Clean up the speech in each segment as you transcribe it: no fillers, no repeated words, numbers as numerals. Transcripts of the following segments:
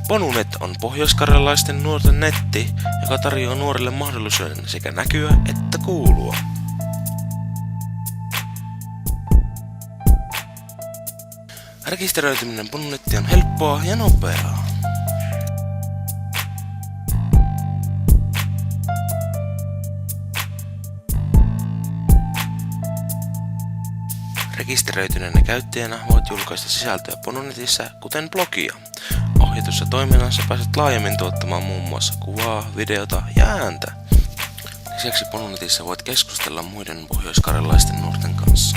Ponunet on pohjoiskarjalaisten nuorten netti, joka tarjoaa nuorille mahdollisuuden sekä näkyä että kuulua. Rekisteröityminen Ponunettiin on helppoa ja nopeaa. Rekisteröityneenä käyttäjänä voit julkaista sisältöä Ponunetissä, kuten blogia. Ohjatussa toiminnassa pääset laajemmin tuottamaan muun muassa kuvaa, videota ja ääntä. Lisäksi Ponunetissä voit keskustella muiden pohjoiskarjalaisten nuorten kanssa.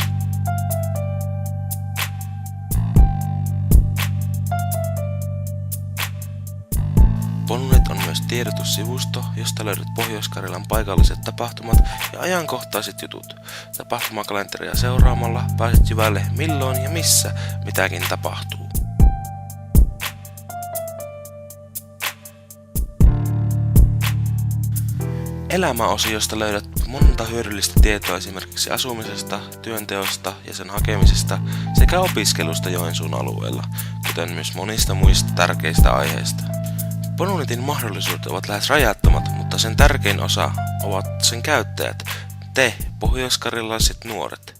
Ponunet on myös tiedotussivusto, josta löydät Pohjois-Karjalan paikalliset tapahtumat ja ajankohtaiset jutut. Tapahtumakalenteria seuraamalla pääset syvälle milloin ja missä mitäkin tapahtuu. Elämäosiosta löydät monta hyödyllistä tietoa esimerkiksi asumisesta, työnteosta ja sen hakemisesta sekä opiskelusta Joensuun alueella, kuten myös monista muista tärkeistä aiheista. Ponunetin mahdollisuudet ovat lähes rajattomat, mutta sen tärkein osa ovat sen käyttäjät, te pohjoiskarjalaiset nuoret.